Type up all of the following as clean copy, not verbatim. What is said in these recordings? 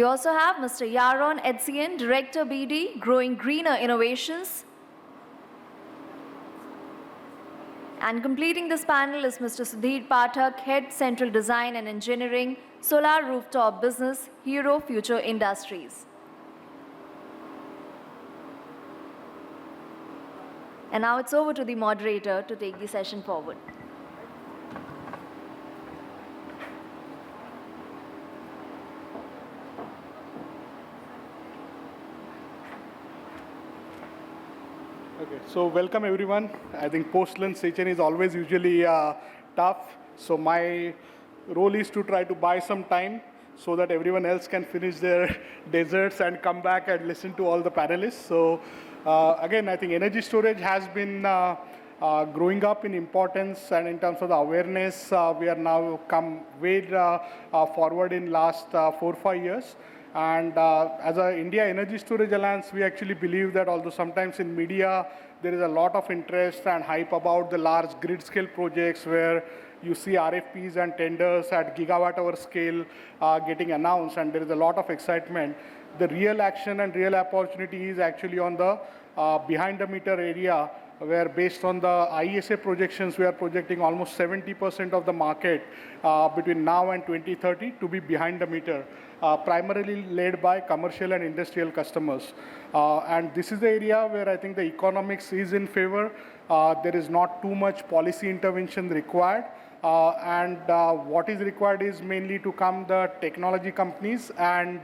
also have Mr. Yaron Edzian, Director BD, Growing Greener Innovations. And completing this panel is Mr. Sudhir Pathak, Head Central Design and Engineering, Solar Rooftop Business, Hero Future Industries. And now it's over to the moderator to take the session forward. Okay, so welcome everyone. I think post-lunch session is always usually tough. So my role is to try to buy some time so that everyone else can finish their desserts and come back and listen to all the panelists. So again, I think energy storage has been growing up in importance, and in terms of the awareness, we are now come way forward in last 4 or 5 years. And as an India Energy Storage Alliance, we actually believe that although sometimes in media there is a lot of interest and hype about the large grid scale projects where you see RFPs and tenders at gigawatt hour scale getting announced, and there is a lot of excitement, the real action and real opportunity is actually on the behind the meter area, where based on the IESA projections, we are projecting almost 70% of the market between now and 2030 to be behind the meter, primarily led by commercial and industrial customers. And this is the area where I think the economics is in favor. There is not too much policy intervention required. And what is required is mainly to come the technology companies and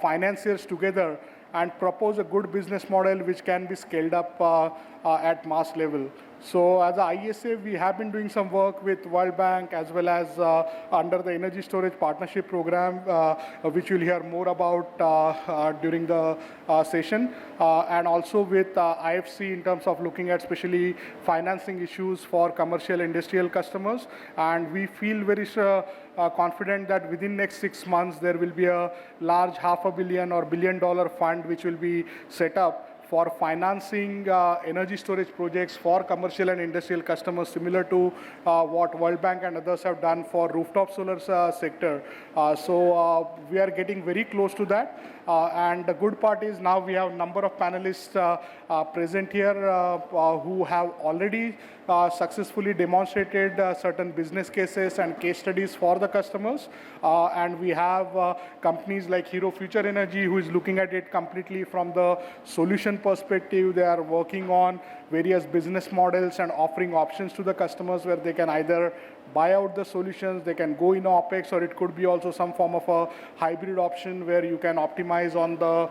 financiers together and propose a good business model which can be scaled up at mass level. So as a ISA, we have been doing some work with World Bank as well as under the Energy Storage Partnership Program, which you'll hear more about during the session, and also with IFC in terms of looking at especially financing issues for commercial industrial customers. And we feel very confident that within next 6 months, there will be a large $500 million or $1 billion fund which will be set up for financing energy storage projects for commercial and industrial customers, similar to what World Bank and others have done for rooftop solar sector. So we are getting very close to that. And the good part is now we have a number of panelists present here who have already successfully demonstrated certain business cases and case studies for the customers. And we have companies like Hero Future Energy, who is looking at it completely from the solution perspective. They are working on various business models and offering options to the customers where they can either buy out the solutions, they can go in OPEX, or it could be also some form of a hybrid option where you can optimize on the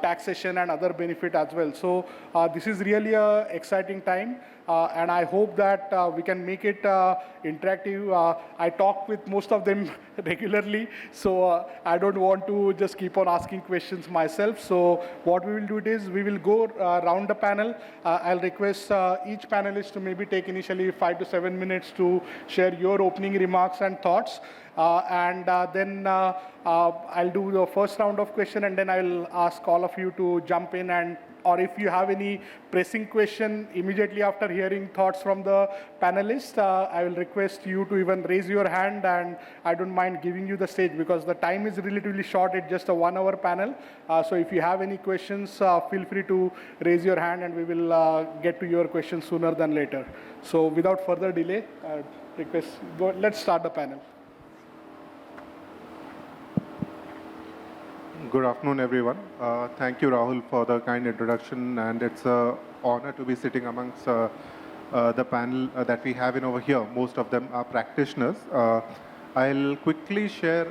taxation and other benefit as well. So this is really an exciting time. And I hope that we can make it interactive. I talk with most of them regularly, so I don't want to just keep on asking questions myself. So what we will do is we will go around the panel. I'll request each panelist to maybe take initially 5 to 7 minutes to share your opening remarks and thoughts. And then I'll do the first round of question, and then I'll ask all of you to jump in, and or if you have any pressing question immediately after hearing thoughts from the panelists, I will request you to even raise your hand, and I don't mind giving you the stage because the time is relatively short. It's just a 1 hour panel. So if you have any questions, feel free to raise your hand, and we will get to your questions sooner than later. So without further delay, let's start the panel. Good afternoon, everyone. Thank you, Rahul, for the kind introduction, and it's an honor to be sitting amongst the panel that we have in over here. Most of them are practitioners. I'll quickly share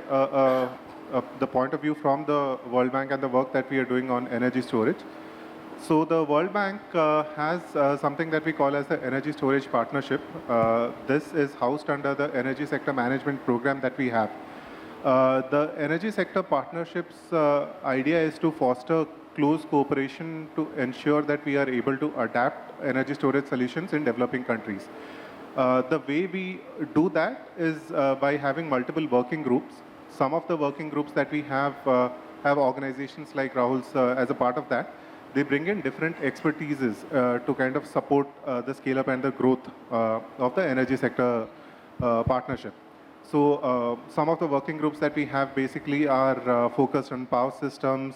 the point of view from the World Bank and the work that we are doing on energy storage. So the World Bank has something that we call as the Energy Storage Partnership. This is housed under the Energy Sector Management Program that we have. The energy sector partnerships idea is to foster close cooperation to ensure that we are able to adapt energy storage solutions in developing countries. The way we do that is by having multiple working groups. Some of the working groups that we have organizations like Rahul's as a part of that. They bring in different expertises to kind of support the scale up and the growth of the energy sector partnership. So some of the working groups that we have basically are focused on power systems.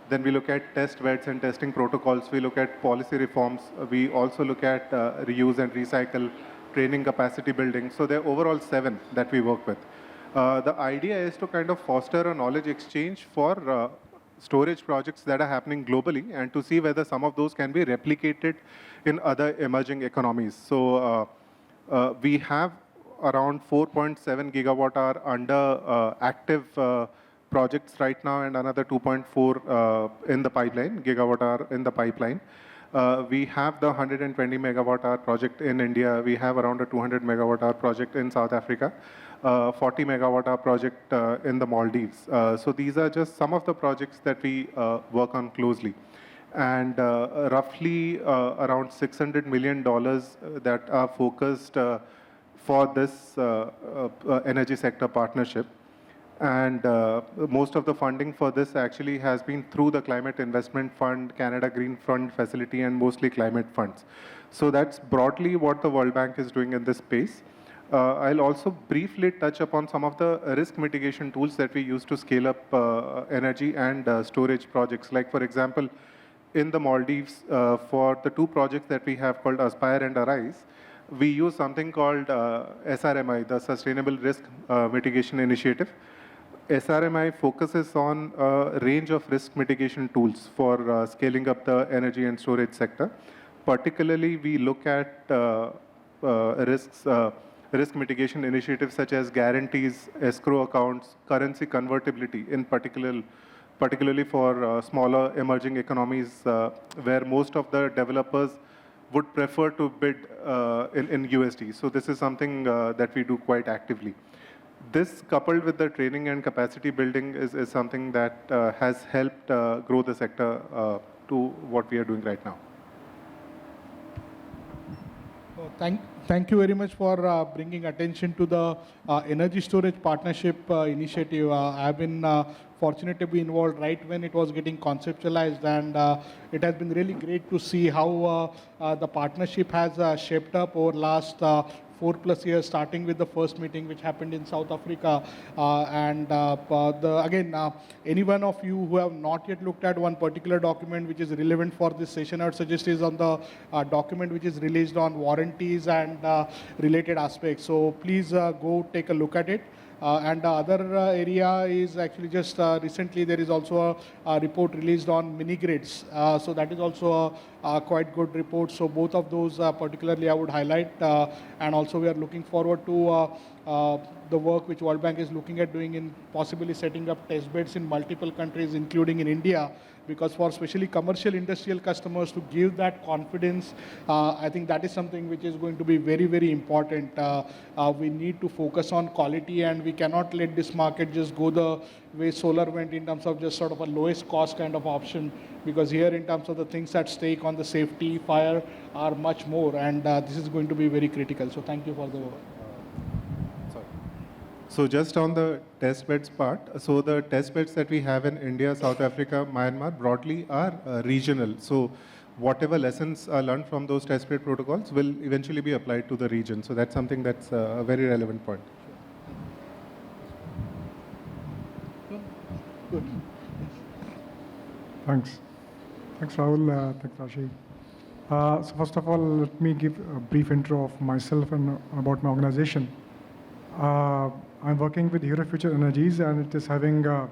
Then we look at test beds and testing protocols. We look at policy reforms. We also look at reuse and recycle, training, capacity building. So there are overall 7 that we work with. The idea is to kind of foster a knowledge exchange for storage projects that are happening globally and to see whether some of those can be replicated in other emerging economies. So we have around 4.7 gigawatt hour under active projects right now and another 2.4 in the pipeline, gigawatt hour in the pipeline. We have the 120 megawatt hour project in India. We have around a 200 megawatt hour project in South Africa, 40 megawatt hour project in the Maldives. So these are just some of the projects that we work on closely. And roughly around $600 million that are focused for this energy sector partnership. And most of the funding for this actually has been through the Climate Investment Fund, Canada Green Fund Facility, and mostly climate funds. So that's broadly what the World Bank is doing in this space. I'll also briefly touch upon some of the risk mitigation tools that we use to scale up energy and storage projects. Like, for example, in the Maldives, for the 2 projects that we have called Aspire and Arise, we use something called SRMI, the Sustainable Risk Mitigation Initiative. SRMI focuses on a range of risk mitigation tools for scaling up the energy and storage sector. Particularly, we look at risk mitigation initiatives such as guarantees, escrow accounts, currency convertibility, particularly for smaller emerging economies where most of the developers would prefer to bid in USD. So this is something that we do quite actively. This, coupled with the training and capacity building, is something that has helped grow the sector to what we are doing right now. Thank you very much for bringing attention to the energy storage partnership initiative. I've been fortunate to be involved right when it was getting conceptualized, and it has been really great to see how the partnership has shaped up over last 4+ years, starting with the first meeting which happened in South Africa. Any one of you who have not yet looked at one particular document which is relevant for this session, I would suggest is on the document which is released on warranties and related aspects. So please go take a look at it. And the other area is actually just recently there is also a report released on mini grids. So that is also a quite good report. So both of those particularly I would highlight. And also we are looking forward to the work which World Bank is looking at doing in possibly setting up test beds in multiple countries, including in India, because for especially commercial industrial customers to give that confidence, I think that is something which is going to be very, very important. We need to focus on quality, and we cannot let this market just go the way solar went in terms of just sort of a lowest cost kind of option, because here in terms of the things at stake on the safety, fire are much more, and this is going to be very critical. So thank you for the work. So just on the test beds part, so the test beds that we have in India, South Africa, Myanmar broadly are regional. So whatever lessons are learned from those test bed protocols will eventually be applied to the region. So that's something that's a very relevant point. Good. Thanks. Thanks, Rahul. Thanks, Rashi. So first of all, let me give a brief intro of myself and about my organization. I'm working with Hero Future Energies, and it is having 1.6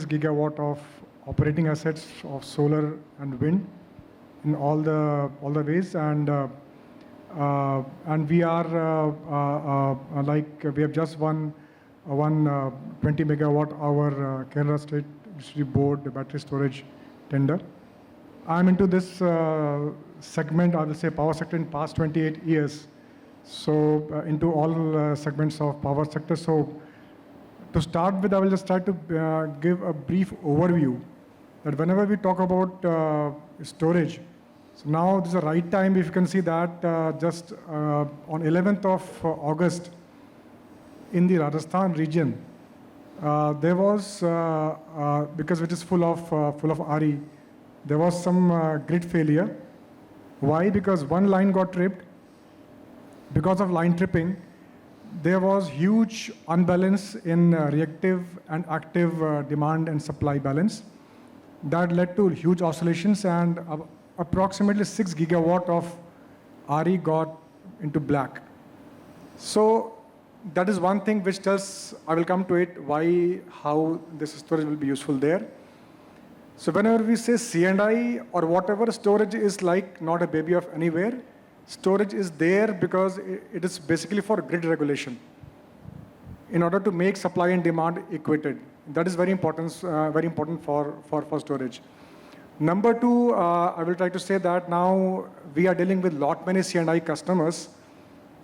gigawatt of operating assets of solar and wind in all the ways, and we are we have just won 20 megawatt hour Kerala State Electricity Board battery storage tender. I'm into this segment, I will say power sector, in past 28 years. So into all segments of power sector. So to start with, I will just try to give a brief overview that whenever we talk about storage, so now this is the right time. If you can see that just on 11th of August in the Rajasthan region, there was, because it is full of RE, there was some grid failure. Why? Because one line got tripped. Because of line tripping, there was huge unbalance in reactive and active demand and supply balance. That led to huge oscillations, and approximately 6 gigawatt of RE got into black. So that is one thing which tells, I will come to it, how this storage will be useful there. So whenever we say C&I or whatever, storage is like not a baby of anywhere. Storage is there because it is basically for grid regulation, in order to make supply and demand equated. That is very important for storage. Number two, I will try to say that now we are dealing with lot many C&I customers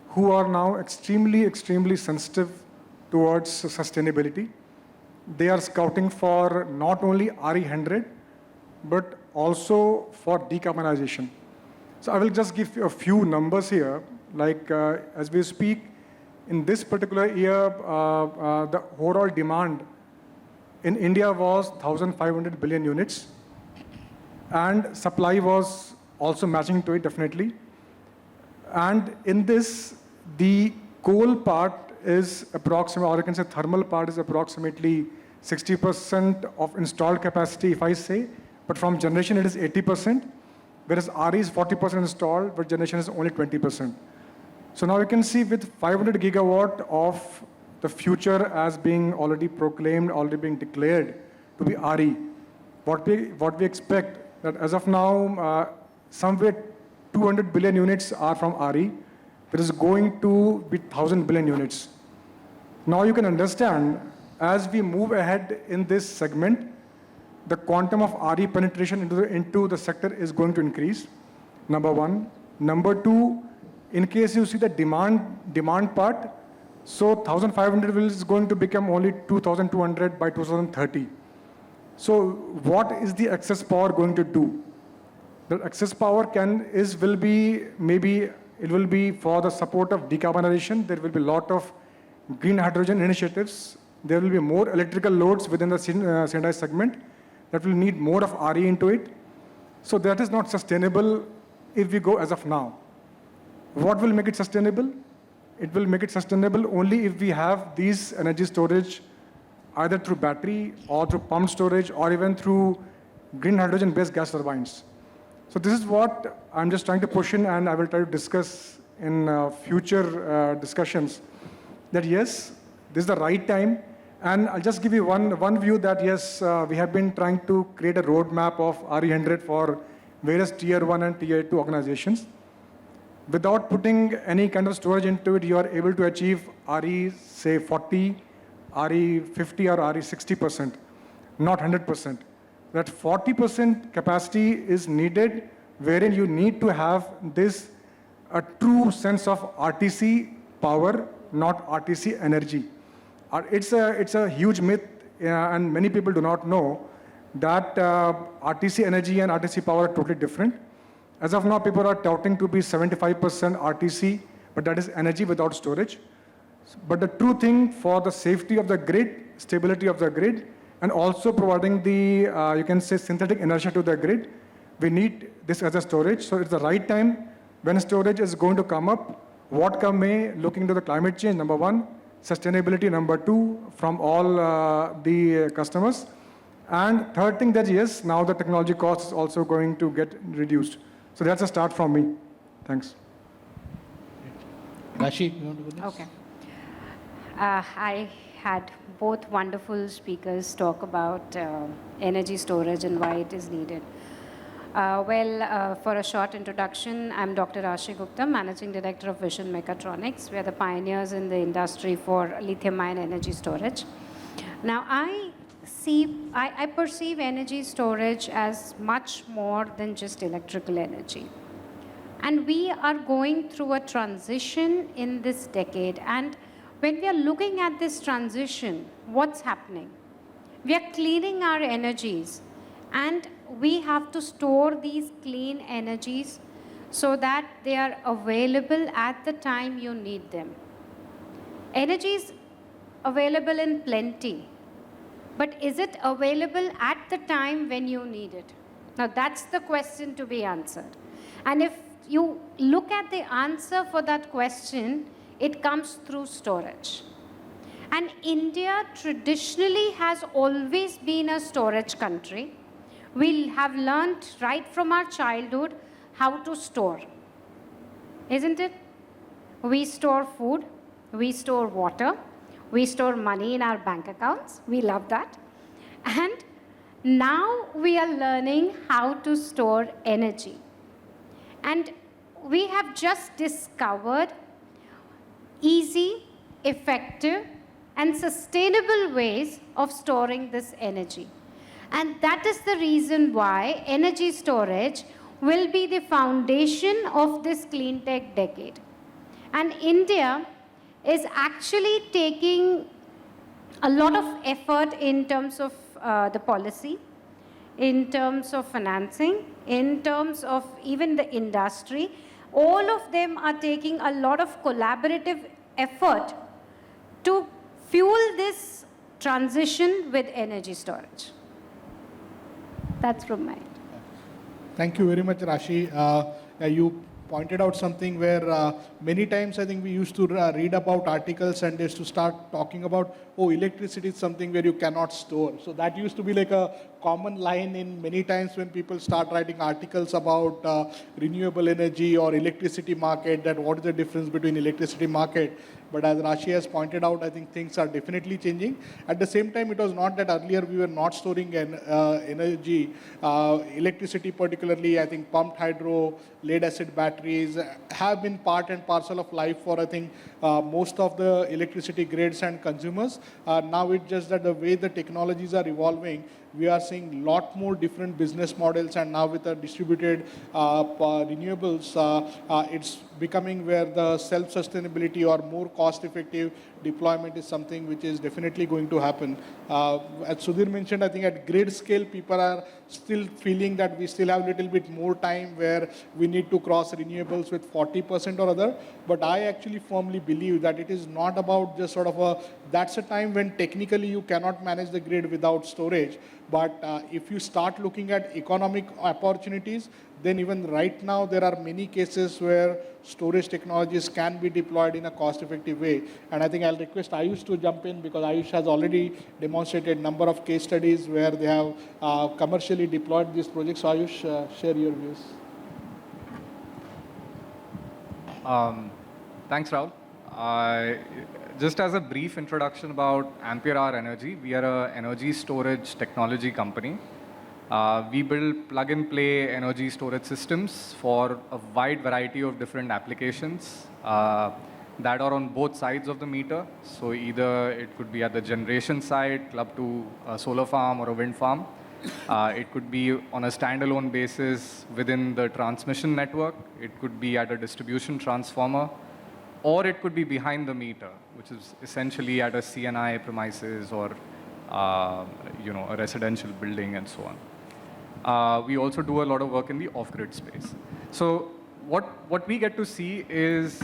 who are now extremely sensitive towards sustainability. They are scouting for not only RE100, but also for decarbonization. So I will just give you a few numbers here. Like as we speak, in this particular year, the overall demand in India was 1,500 billion units, and supply was also matching to it, definitely. And in this, the coal part is approximately, or you can say thermal part is approximately 60% of installed capacity, if I say, but from generation it is 80%, whereas RE is 40% installed, but generation is only 20%. So now you can see with 500 gigawatt of the future as being already proclaimed, already being declared to be RE, what we expect that as of now, somewhere 200 billion units are from RE. There is going to be 1,000 billion units. Now you can understand, as we move ahead in this segment, the quantum of RE penetration into the sector is going to increase, number one. Number two, in case you see the demand part, so 1,500 is going to become only 2,200 by 2030. So what is the excess power going to do? The excess power will be for the support of decarbonization. There will be a lot of green hydrogen initiatives. There will be more electrical loads within the C&I segment that will need more of RE into it. So that is not sustainable if we go as of now. What will make it sustainable? It will make it sustainable only if we have these energy storage either through battery or through pumped storage or even through green hydrogen-based gas turbines. So this is what I'm just trying to push in, and I will try to discuss in future discussions, that yes, this is the right time. And I'll just give you one view that yes, we have been trying to create a roadmap of RE100 for various tier 1 and tier 2 organizations. Without putting any kind of storage into it, you are able to achieve RE, say 40, RE 50 or RE 60%, not 100%. That 40% capacity is needed, wherein you need to have this a true sense of RTC power, not RTC energy. It's a huge myth, and many people do not know that RTC energy and RTC power are totally different. As of now, people are touting to be 75% RTC, but that is energy without storage. But the true thing for the safety of the grid, stability of the grid, and also providing the, you can say, synthetic inertia to the grid, we need this as a storage. So it's the right time when storage is going to come up. What come may, looking into the climate change, number one, sustainability, number two, from all the customers. And third thing that yes, now the technology cost is also going to get reduced. So that's a start from me. Thanks. Rashi, you want to go next? Okay. I had both wonderful speakers talk about energy storage and why it is needed. For a short introduction, I'm Dr. Rashi Gupta, Managing Director of Vision Mechatronics. We are the pioneers in the industry for lithium-ion energy storage. Now, I perceive energy storage as much more than just electrical energy. And we are going through a transition in this decade. And when we are looking at this transition, what's happening? We are cleaning our energies, and we have to store these clean energies so that they are available at the time you need them. Energy is available in plenty, but is it available at the time when you need it? Now that's the question to be answered. And if you look at the answer for that question, it comes through storage. And India traditionally has always been a storage country. We have learned right from our childhood how to store, isn't it? We store food, we store water, we store money in our bank accounts. We love that. And now we are learning how to store energy. And we have just discovered easy, effective, and sustainable ways of storing this energy. And that is the reason why energy storage will be the foundation of this clean tech decade. And India is actually taking a lot of effort in terms of the policy, in terms of financing, in terms of even the industry. All of them are taking a lot of collaborative effort to fuel this transition with energy storage. That's from my end. Thank you very much, Rashi. You pointed out something where many times I think we used to read about articles and used to start talking about, oh, electricity is something where you cannot store. So that used to be like a common line in many times when people start writing articles about renewable energy or electricity market, that what is the difference between electricity market. But as Rashi has pointed out, I think things are definitely changing. At the same time, it was not that earlier we were not storing energy. Electricity particularly, I think pumped hydro, lead acid batteries have been part and parcel of life for, I think, most of the electricity grids and consumers. Now it's just that the way the technologies are evolving, we are seeing a lot more different business models, and now with the distributed renewables, it's becoming where the self-sustainability or more cost-effective deployment is something which is definitely going to happen. As Sudhir mentioned, I think at grid scale, people are still feeling that we still have a little bit more time where we need to cross renewables with 40% or other. But I actually firmly believe that it is not about just sort of that's a time when technically you cannot manage the grid without storage. But if you start looking at economic opportunities, then even right now there are many cases where storage technologies can be deployed in a cost-effective way. And I think I'll request Ayush to jump in, because Ayush has already demonstrated a number of case studies where they have commercially deployed these projects. So Ayush, share your views. Thanks, Rahul. Just as a brief introduction about Ampere Hour Energy, we are an energy storage technology company. We build plug-and-play energy storage systems for a wide variety of different applications that are on both sides of the meter. So either it could be at the generation side, club to a solar farm or a wind farm. It could be on a standalone basis within the transmission network. It could be at a distribution transformer, or it could be behind the meter, which is essentially at a CNI premises or a residential building and so on. We also do a lot of work in the off-grid space. So what we get to see is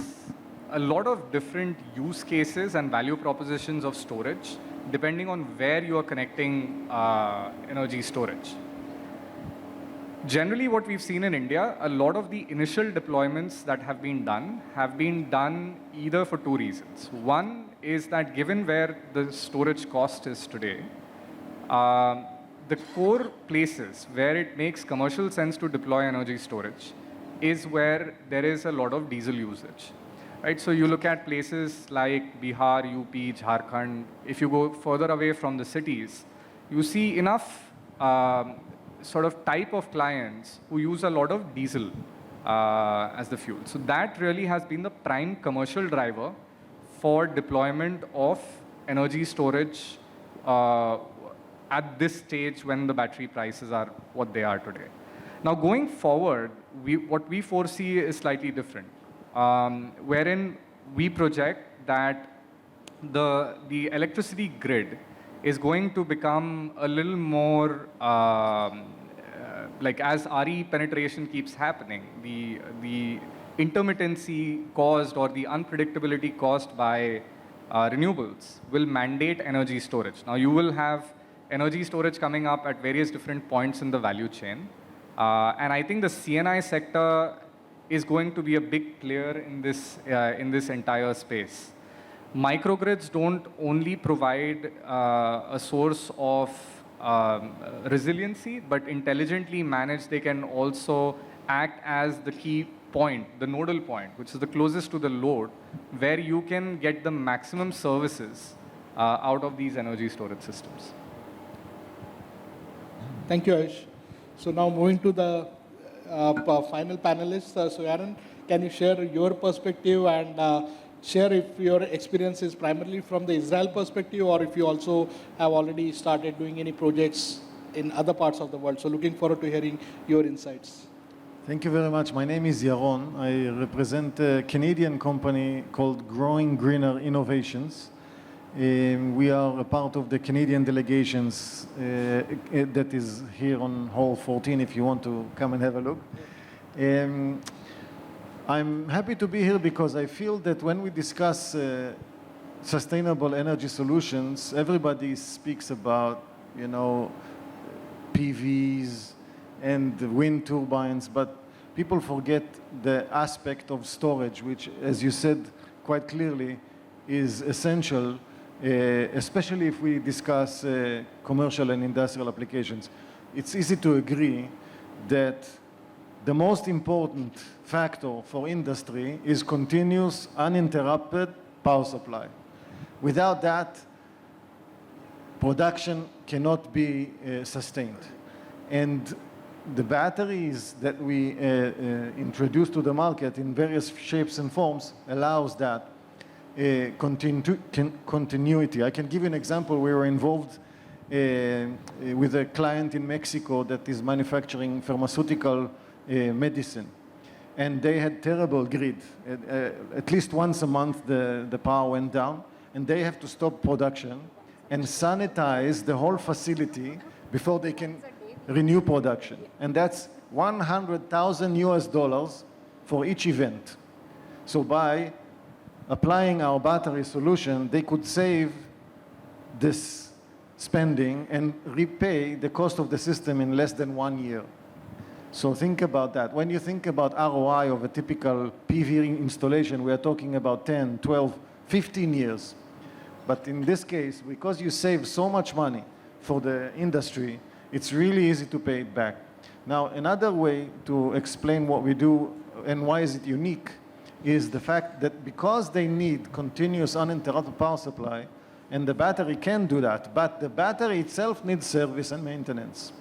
a lot of different use cases and value propositions of storage, depending on where you are connecting energy storage. Generally, what we've seen in India, a lot of the initial deployments that have been done either for two reasons. One is that given where the storage cost is today, the core places where it makes commercial sense to deploy energy storage is where there is a lot of diesel usage. Right? So you look at places like Bihar, UP, Jharkhand. If you go further away from the cities, you see enough sort of type of clients who use a lot of diesel as the fuel. So that really has been the prime commercial driver for deployment of energy storage at this stage when the battery prices are what they are today. Now going forward, what we foresee is slightly different, wherein we project that the electricity grid is going to become a little more, like as RE penetration keeps happening, the intermittency caused or the unpredictability caused by renewables will mandate energy storage. Now you will have energy storage coming up at various different points in the value chain. And I think the CNI sector is going to be a big player in this entire space. Microgrids don't only provide a source of resiliency, but intelligently managed, they can also act as the key point, the nodal point, which is the closest to the load, where you can get the maximum services out of these energy storage systems. Thank you, Ayush. So now moving to the final panelists. So Aaron, can you share your perspective and share if your experience is primarily from the Israel perspective or if you also have already started doing any projects in other parts of the world. So looking forward to hearing your insights. Thank you very much. My name is Yaron. I represent a Canadian company called Growing Greener Innovations. We are a part of the Canadian delegations that is here on Hall 14 if you want to come and have a look. I'm happy to be here because I feel that when we discuss sustainable energy solutions, everybody speaks about, you know, PVs and wind turbines, but people forget the aspect of storage, which, as you said quite clearly, is essential, especially if we discuss commercial and industrial applications. It's easy to agree that the most important factor for industry is continuous, uninterrupted power supply. Without that, production cannot be sustained. And the batteries that we introduce to the market in various shapes and forms allows that continuity. I can give you an example. We were involved with a client in Mexico that is manufacturing pharmaceutical medicine. And they had terrible grid. At least once a month the power went down, and they have to stop production and sanitize the whole facility before they can renew production. And that's $100,000 for each event. So by applying our battery solution, they could save this spending and repay the cost of the system in less than 1 year. So think about that. When you think about ROI of a typical PV installation, we are talking about 10, 12, 15 years. But in this case, because you save so much money for the industry, it's really easy to pay it back. Now, another way to explain what we do and why is it unique is the fact that because they need continuous uninterrupted power supply, and the battery can do that, but the battery itself needs service and maintenance.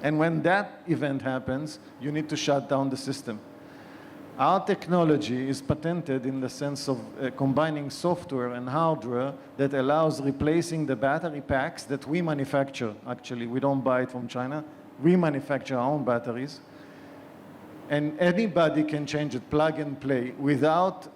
And when that event happens, you need to shut down the system. Our technology is patented in the sense of combining software and hardware that allows replacing the battery packs that we manufacture. Actually, we don't buy it from China. We manufacture our own batteries. And anybody can change it, plug and play, without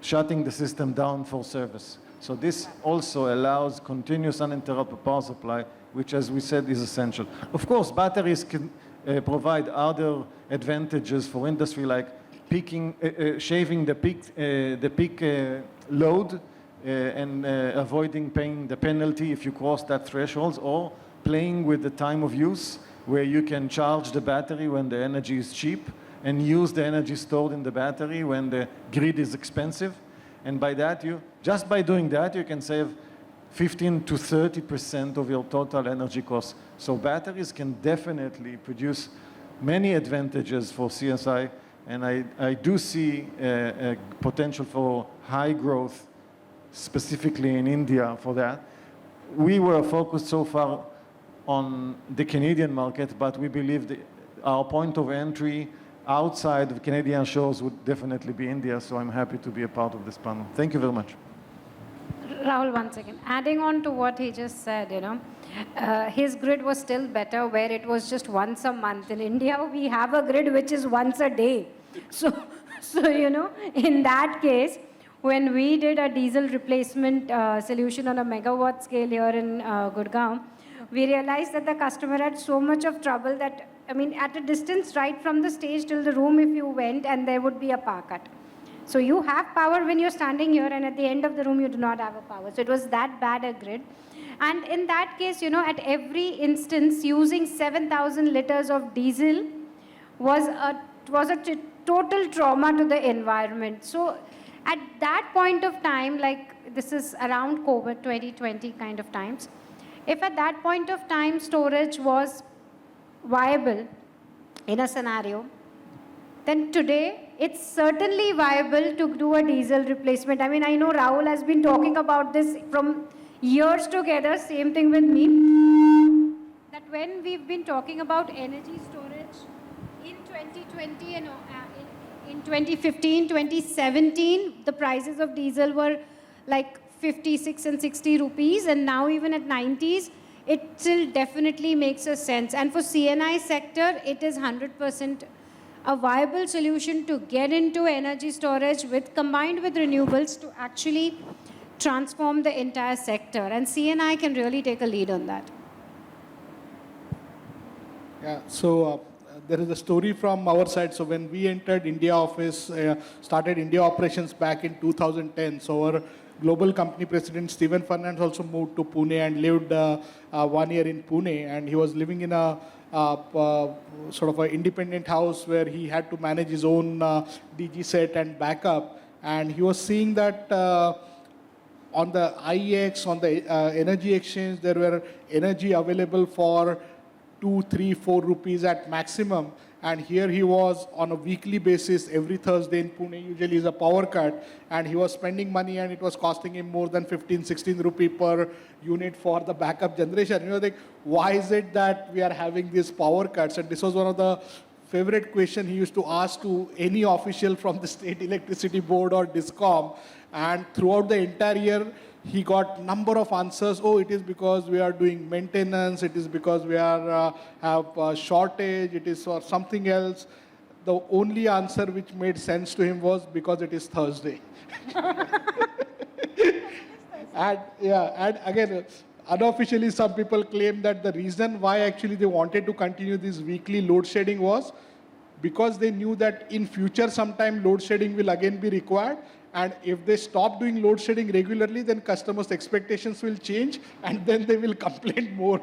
shutting the system down for service. So this also allows continuous uninterrupted power supply, which, as we said, is essential. Of course, batteries can provide other advantages for industry, like shaving the peak load and avoiding paying the penalty if you cross that threshold, or playing with the time of use, where you can charge the battery when the energy is cheap and use the energy stored in the battery when the grid is expensive. And by that, just by doing that, you can save 15 to 30% of your total energy costs. So batteries can definitely produce many advantages for CSI, and I do see a potential for high growth, specifically in India for that. We were focused so far on the Canadian market, but we believe our point of entry outside of Canadian shores would definitely be India, so I'm happy to be a part of this panel. Thank you very much. Rahul, one second. Adding on to what he just said, his grid was still better where it was just once a month. In India, we have a grid which is once a day. So in that case, when we did a diesel replacement solution on a megawatt scale here in Gurgaon, we realized that the customer had so much of trouble that, at a distance right from the stage till the room if you went, and there would be a power cut. So you have power when you're standing here, and at the end of the room, you do not have a power. So it was that bad a grid. And in that case, at every instance, using 7,000 liters of diesel was a total trauma to the environment. So at that point of time, like this is around COVID 2020 kind of times, if at that point of time storage was viable in a scenario, then today it's certainly viable to do a diesel replacement. I mean, I know Rahul has been talking about this from years together, same thing with me, that when we've been talking about energy storage in 2020 and in 2015, 2017, the prices of diesel were like 56 and 60 rupees, and now even at 90s, it still definitely makes a sense. And for CNI sector, it is 100% a viable solution to get into energy storage with combined with renewables to actually transform the entire sector. And CNI can really take a lead on that. Yeah, so there is a story from our side. So when we entered India office, started India operations back in 2010. So our global company president, Stephen Fernandes, also moved to Pune and lived 1 year in Pune. And he was living in a sort of an independent house where he had to manage his own DG set and backup. And he was seeing that on the IEX, on the energy exchange, there were energy available for 2, 3, 4 rupees at maximum. And here he was on a weekly basis, every Thursday in Pune, usually is a power cut, and he was spending money and it was costing him more than 15, 16 rupee per unit for the backup generation. You know, like, why is it that we are having these power cuts? And this was one of the favorite question he used to ask to any official from the state electricity board or DISCOM. And throughout the entire year, he got number of answers. Oh, it is because we are doing maintenance. It is because we are have a shortage. It is for something else. The only answer which made sense to him was because it is Thursday. And yeah, and again, unofficially, some people claim that the reason why actually they wanted to continue this weekly load shedding was because they knew that in future sometime load shedding will again be required. And if they stop doing load shedding regularly, then customers' expectations will change and then they will complain more.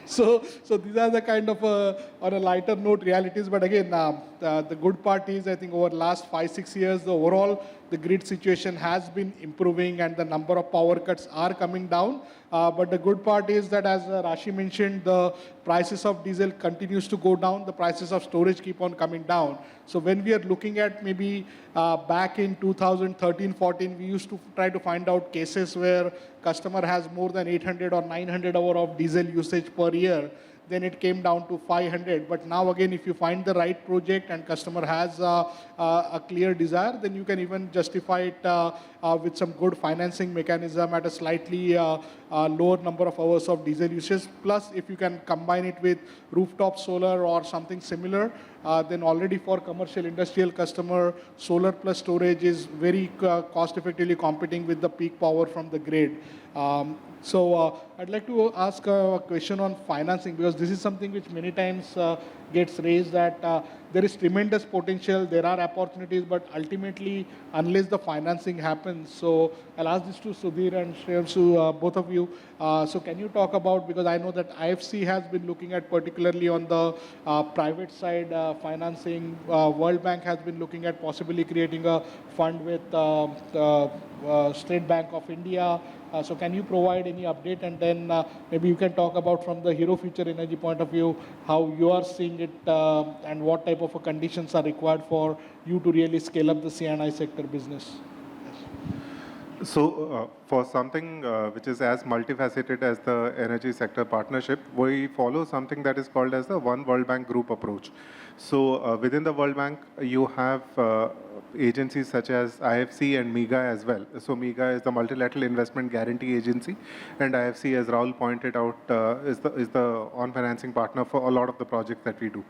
So these are the kind of, on a lighter note, realities. But again, the good part is, I think over the last 5-6 years, the overall, the grid situation has been improving and the number of power cuts are coming down. But the good part is that, as Rashi mentioned, the prices of diesel continues to go down. The prices of storage keep on coming down. So when we are looking at maybe back in 2013-14, we used to try to find out cases where customer has more than 800 or 900 hours of diesel usage per year. Then it came down to 500. But now again, if you find the right project and customer has a clear desire, then you can even justify it with some good financing mechanism at a slightly lower number of hours of diesel usage. Plus, if you can combine it with rooftop solar or something similar, then already for commercial industrial customer, solar plus storage is very cost effectively competing with the peak power from the grid. So I'd like to ask a question on financing, because this is something which many times gets raised, that there is tremendous potential, there are opportunities, but ultimately, unless the financing happens. So I'll ask this to Sudhir and Shreyansu, both of you. So can you talk about, because I know that IFC has been looking at particularly on the private side financing. World Bank has been looking at possibly creating a fund with State Bank of India. So can you provide any update, and then maybe you can talk about from the Hero Future Energy point of view, how you are seeing it and what type of conditions are required for you to really scale up the CNI sector business? So for something which is as multifaceted as the energy sector partnership, we follow something that is called as the One World Bank Group approach. So within the World Bank, you have agencies such as IFC and MIGA as well. So MIGA is the Multilateral Investment Guarantee Agency, and IFC, as Rahul pointed out, is the on-financing partner for a lot of the projects that we do.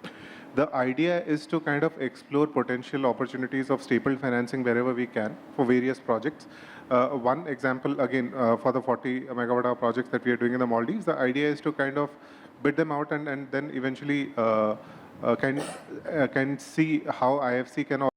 The idea is to kind of explore potential opportunities of stapled financing wherever we can for various projects. One example, again, for the 40 megawatt hour projects that we are doing in the Maldives, the idea is to kind of bid them out and then eventually can see how IFC can